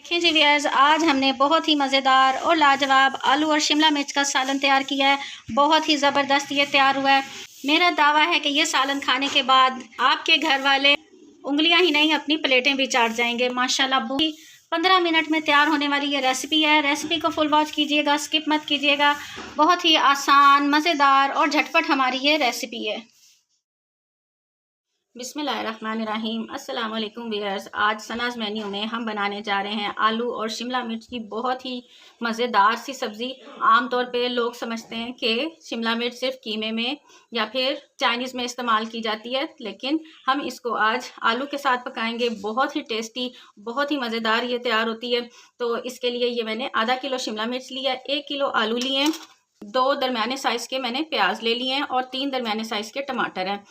देखिए जी व्यूअर्स, आज हमने बहुत ही मज़ेदार और लाजवाब आलू और शिमला मिर्च का सालन तैयार किया है। बहुत ही ज़बरदस्त ये तैयार हुआ है। मेरा दावा है कि ये सालन खाने के बाद आपके घर वाले उंगलियां ही नहीं अपनी प्लेटें भी चाट जाएंगे माशाल्लाह। बहुत ही 15 मिनट में तैयार होने वाली ये रेसिपी है। रेसिपी को फुल वॉच कीजिएगा, स्किप मत कीजिएगा। बहुत ही आसान, मज़ेदार और झटपट हमारी ये रेसिपी है। बिस्मिल्लाहिर्रहमानिर्रहीम। अस्सलाम वालेकुम व्यूअर्स, आज सनाज़ मेन्यू में हम बनाने जा रहे हैं आलू और शिमला मिर्च की बहुत ही मज़ेदार सी सब्ज़ी। आमतौर पे लोग समझते हैं कि शिमला मिर्च सिर्फ कीमे में या फिर चाइनीज़ में इस्तेमाल की जाती है, लेकिन हम इसको आज आलू के साथ पकाएंगे। बहुत ही टेस्टी, बहुत ही मज़ेदार ये तैयार होती है। तो इसके लिए ये मैंने आधा किलो शिमला मिर्च लिया, 1 किलो आलू लिए, 2 दरमियाने साइज़ के मैंने प्याज ले लिए हैं और 3 दरमियाने साइज़ के टमाटर हैं।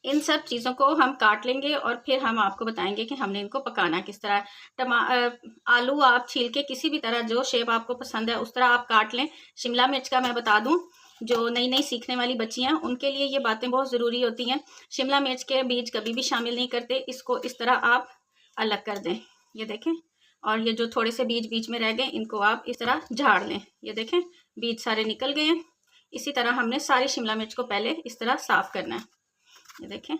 इन सब चीज़ों को हम काट लेंगे और फिर हम आपको बताएंगे कि हमने इनको पकाना किस तरह। आलू आप छील के किसी भी तरह जो शेप आपको पसंद है उस तरह आप काट लें। शिमला मिर्च का मैं बता दूं, जो नई नई सीखने वाली बच्चियां उनके लिए ये बातें बहुत ज़रूरी होती हैं। शिमला मिर्च के बीज कभी भी शामिल नहीं करते, इसको इस तरह आप अलग कर दें। ये देखें, और ये जो थोड़े से बीज बीच में रह गए इनको आप इस तरह झाड़ लें। ये देखें, बीज सारे निकल गए हैं। इसी तरह हमने सारी शिमला मिर्च को पहले इस तरह साफ़ करना है। ये देखें,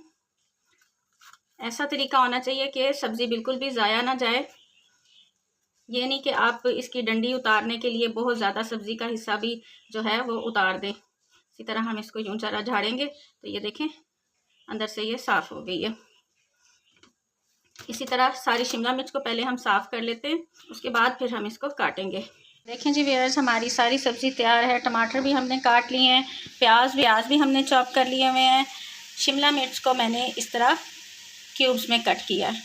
ऐसा तरीका होना चाहिए कि सब्ज़ी बिल्कुल भी ज़ाया ना जाए। ये नहीं कि आप इसकी डंडी उतारने के लिए बहुत ज़्यादा सब्ज़ी का हिस्सा भी जो है वो उतार दें। इसी तरह हम इसको यूं जरा झाड़ेंगे तो ये देखें अंदर से ये साफ़ हो गई है। इसी तरह सारी शिमला मिर्च को पहले हम साफ़ कर लेते हैं, उसके बाद फिर हम इसको काटेंगे। देखें जी व्यूअर्स, हमारी सारी सब्ज़ी तैयार है। टमाटर भी हमने काट लिए हैं, प्याज भी हमने चॉप कर लिए हुए हैं। शिमला मिर्च को मैंने इस तरह क्यूब्स में कट किया है।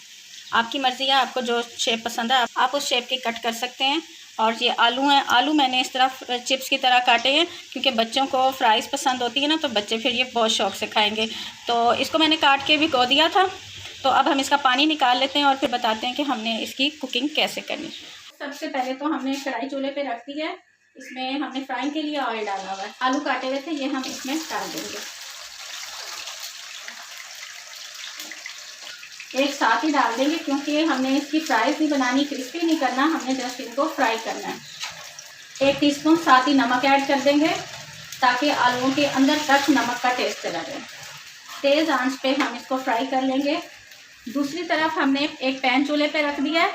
आपकी मर्ज़ी है, आपको जो शेप पसंद है आप उस शेप की कट कर सकते हैं। और ये आलू हैं, आलू मैंने इस तरह चिप्स की तरह काटे हैं क्योंकि बच्चों को फ्राइज़ पसंद होती है ना, तो बच्चे फिर ये बहुत शौक़ से खाएंगे। तो इसको मैंने काट के भिगो दिया था। तो अब हम इसका पानी निकाल लेते हैं और फिर बताते हैं कि हमने इसकी कुकिंग कैसे करनी। सबसे पहले तो हमने कढ़ाई चूल्हे पे रख दी है। इसमें हमने फ्राइंग के लिए ऑयल डाला हुआ है। आलू काटे हुए थे, ये हम इसमें डाल देंगे। एक साथ ही डाल देंगे क्योंकि हमने इसकी फ्राइज़ नहीं बनानी, क्रिस्पी नहीं करना, हमने जस्ट इनको फ्राई करना है। 1 टीस्पून साथ ही नमक ऐड कर देंगे ताकि आलूओं के अंदर तक नमक का टेस्ट चला जाए। तेज़ आंच पे हम इसको फ्राई कर लेंगे। दूसरी तरफ हमने एक पैन चूल्हे पे रख दिया है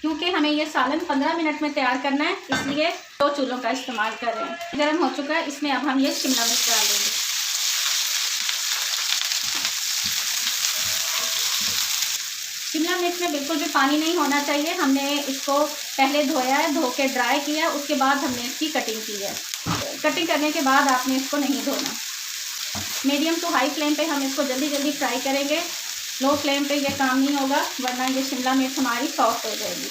क्योंकि हमें ये सालन 15 मिनट में तैयार करना है, इसलिए 2 चूल्हों का इस्तेमाल कर रहे हैं। गर्म हो चुका है, इसमें अब हम ये शिमला मिर्च डाल देंगे। शिमला मिर्च में बिल्कुल भी पानी नहीं होना चाहिए। हमने इसको पहले धोया है, धो के ड्राई किया है, उसके बाद हमने इसकी कटिंग की है। कटिंग करने के बाद आपने इसको नहीं धोना। मीडियम टू हाई फ्लेम पे हम इसको जल्दी जल्दी फ्राई करेंगे। लो फ्लेम पे ये काम नहीं होगा, वरना ये शिमला मिर्च हमारी सॉफ्ट हो जाएगी।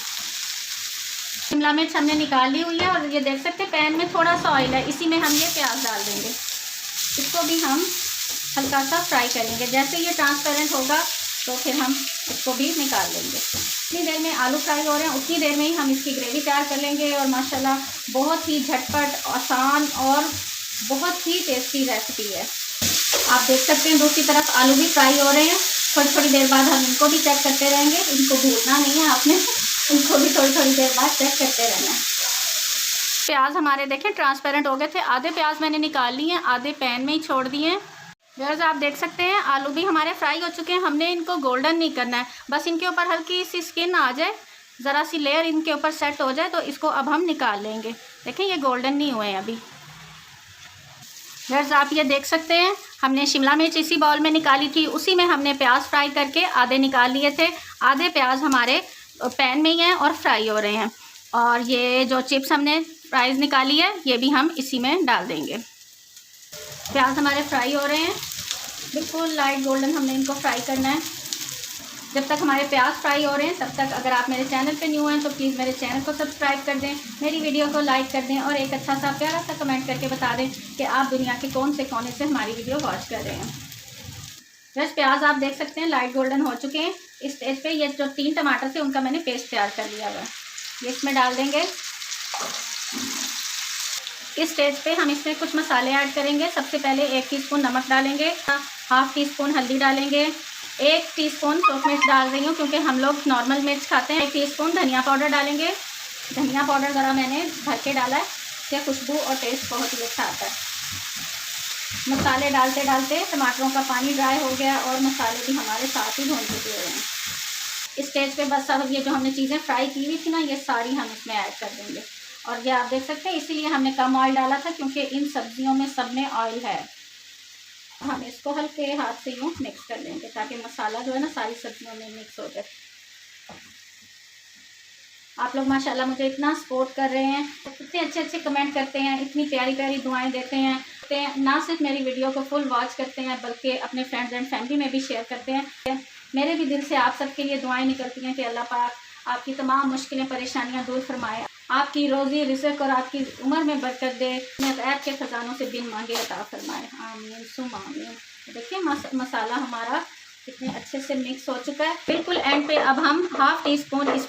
शिमला मिर्च हमने निकाल ली हुई है और ये देख सकते हैं पैन में थोड़ा सा ऑयल है, इसी में हम ये प्याज डाल देंगे। इसको भी हम हल्का सा फ्राई करेंगे। जैसे ये ट्रांसपेरेंट होगा तो फिर हम इसको भी निकाल लेंगे। जितनी देर में आलू फ्राई हो रहे हैं उतनी देर में ही हम इसकी ग्रेवी तैयार कर लेंगे। और माशाल्लाह बहुत ही झटपट, आसान और बहुत ही टेस्टी रेसिपी है। आप देख सकते हैं दूसरी तरफ आलू भी फ्राई हो रहे हैं। थोड़ी थोड़ी देर बाद हम इनको भी चेक करते रहेंगे। इनको भूलना नहीं है आपने, इनको भी थोड़ी थोड़ी देर बाद चेक करते रहना है। प्याज हमारे देखें ट्रांसपेरेंट हो गए थे। आधे प्याज मैंने निकाल लिए हैं, आधे पैन में ही छोड़ दिए हैं। व्यूअर्स, आप देख सकते हैं आलू भी हमारे फ्राई हो चुके हैं। हमने इनको गोल्डन नहीं करना है, बस इनके ऊपर हल्की सी स्किन आ जाए, ज़रा सी लेयर इनके ऊपर सेट हो जाए तो इसको अब हम निकाल लेंगे। देखें ये गोल्डन नहीं हुए हैं अभी। व्यूअर्स, आप ये देख सकते हैं हमने शिमला मिर्च इसी बाउल में निकाली थी, उसी में हमने प्याज फ्राई करके आधे निकाल लिए थे। आधे प्याज हमारे पैन में ही हैं और फ्राई हो रहे हैं। और ये जो चिप्स हमने फ्राइज़ निकाली है ये भी हम इसी में डाल देंगे। प्याज हमारे फ्राई हो रहे हैं, बिल्कुल लाइट गोल्डन हमने इनको फ्राई करना है। जब तक हमारे प्याज फ्राई हो रहे हैं तब तक अगर आप मेरे चैनल पे न्यू हैं तो प्लीज़ मेरे चैनल को सब्सक्राइब कर दें, मेरी वीडियो को लाइक कर दें और एक अच्छा सा प्यारा सा कमेंट करके बता दें कि आप दुनिया के कौन से कोने से हमारी वीडियो वॉच कर रहे हैं। बस प्याज आप देख सकते हैं लाइट गोल्डन हो चुके हैं। इस स्टेज पे ये जो 3 टमाटर थे उनका मैंने पेस्ट तैयार कर लिया हुआ है, ये इसमें डाल देंगे। इस स्टेज पे हम इसमें कुछ मसाले ऐड करेंगे। सबसे पहले 1 टीस्पून नमक डालेंगे, हाफ़ टी स्पून हल्दी डालेंगे, 1 टीस्पून सूख मिर्च डाल रही हूँ क्योंकि हम लोग नॉर्मल मिर्च खाते हैं। 1 टीस्पून धनिया पाउडर डालेंगे। धनिया पाउडर ज़रा मैंने भर के डाला है, इससे खुशबू और टेस्ट बहुत ही अच्छा आता है। मसाले डालते डालते टमाटरों का पानी ड्राई हो गया और मसाले भी हमारे साथ ही भून चुके हुए हैं। इस स्टेज पे बस अब ये जो हमने चीज़ें फ्राई की हुई थी ना, ये सारी हम इसमें ऐड कर देंगे। और ये आप देख सकते हैं, इसीलिए हमने कम ऑयल डाला था क्योंकि इन सब्जियों में सब में ऑयल है। हम इसको हल्के हाथ से यूँ मिक्स कर लेंगे ताकि मसाला जो है ना सारी सब्जियों में मिक्स हो जाए। आप लोग माशाल्लाह मुझे इतना सपोर्ट कर रहे हैं, इतने अच्छे अच्छे कमेंट करते हैं, इतनी प्यारी प्यारी दुआएं देते हैं। ना सिर्फ मेरी वीडियो को फुल वॉच करते हैं बल्कि अपने फ्रेंड्स एंड फैमिली में भी शेयर करते हैं। मेरे भी दिल से आप सबके लिए दुआएं निकलती हैं कि अल्लाह पाक आपकी तमाम मुश्किलें परेशानियां दूर फरमाए, आपकी रोज़ी रिज़्क़ और आपकी उम्र में बरकत दे, ऐप के ख़जानों से बिन मांगे अता फरमाए। आमीन सुम आमीन। देखिए मसाला हमारा कितने अच्छे से मिक्स हो चुका है। बिल्कुल एंड पे अब हम हाफ़ टी स्पून इस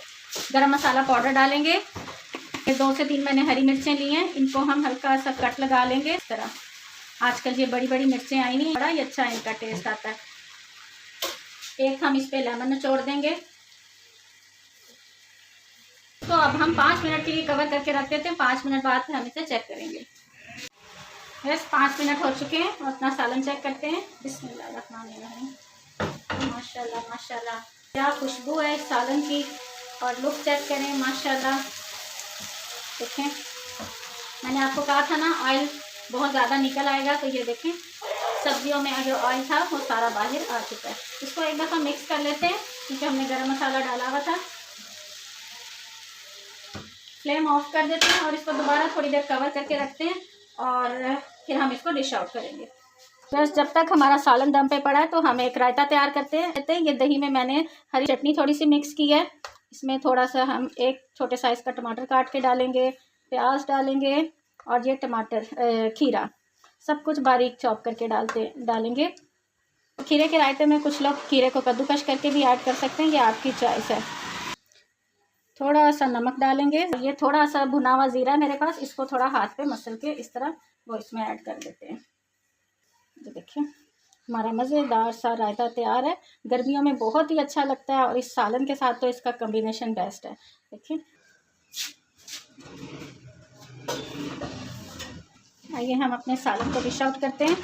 गरम मसाला पाउडर डालेंगे। 2 से 3 मैंने हरी मिर्चें ली हैं, इनको हम हल्का सा कट लगा लेंगे इस तरह। आजकल ये बड़ी बड़ी मिर्चें आई नहीं, बड़ा ही अच्छा इनका टेस्ट आता है। एक हम इस पे लेमन निचोड़ देंगे। तो अब हम 5 मिनट के लिए कवर करके रख देते हैं। 5 मिनट बाद फिर हम इसे चेक करेंगे। बस 5 मिनट हो चुके हैं और अपना सालन चेक करते हैं। बिस्मिल्लाहिर्रहमानिर्रहीम। माशाल्लाह माशाल्लाह क्या खुशबू है इस सालन की, और लुक चेक करें माशाल्लाह। देखें मैंने आपको कहा था ना ऑयल बहुत ज़्यादा निकल आएगा, तो ये देखें सब्जियों में जो ऑयल था वो सारा बाहर आ चुका है। इसको एक दफ़ा मिक्स कर लेते हैं क्योंकि हमने गरम मसाला डाला हुआ था। फ्लेम ऑफ कर देते हैं और इसको दोबारा थोड़ी देर कवर करके रखते हैं और फिर हम इसको डिश आउट करेंगे। बस जब तक हमारा सालन दम पे पड़ा है तो हम एक रायता तैयार करते हैं। ये दही में मैंने हरी चटनी थोड़ी सी मिक्स की है, इसमें थोड़ा सा हम एक छोटे साइज़ का टमाटर काट के डालेंगे, प्याज डालेंगे और ये टमाटर खीरा सब कुछ बारीक चॉप करके डालेंगे। खीरे के रायते में कुछ लोग खीरे को कद्दूकश करके भी ऐड कर सकते हैं, ये आपकी चॉइस है। थोड़ा सा नमक डालेंगे। ये थोड़ा सा भुना हुआ ज़ीरा है मेरे पास, इसको थोड़ा हाथ पे मसल के इस तरह वो इसमें ऐड कर देते हैं। ये देखिए हमारा मज़ेदार सा रायता तैयार है। गर्मियों में बहुत ही अच्छा लगता है और इस सालन के साथ तो इसका कॉम्बिनेशन बेस्ट है। देखिए आइए हम अपने सालन को डिश आउट करते हैं।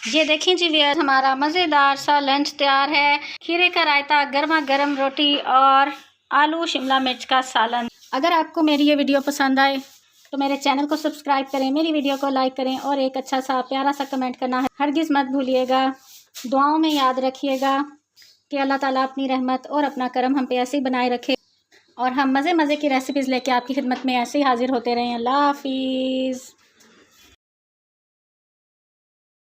ये देखें जी व्यूअर्स, हमारा मज़ेदार सा लंच तैयार है। खीरे का रायता, गर्मा गर्म रोटी और आलू शिमला मिर्च का सालन। अगर आपको मेरी ये वीडियो पसंद आए तो मेरे चैनल को सब्सक्राइब करें, मेरी वीडियो को लाइक करें और एक अच्छा सा प्यारा सा कमेंट करना है हरगिज़ मत भूलिएगा। दुआओं में याद रखिएगा कि अल्लाह ताला अपनी रहमत और अपना करम हम पे ऐसे ही बनाए रखे और हम मज़े मज़े की रेसिपीज़ लेके आपकी खिदमत में ऐसे ही हाजिर होते रहें। अल्लाह हाफिज़।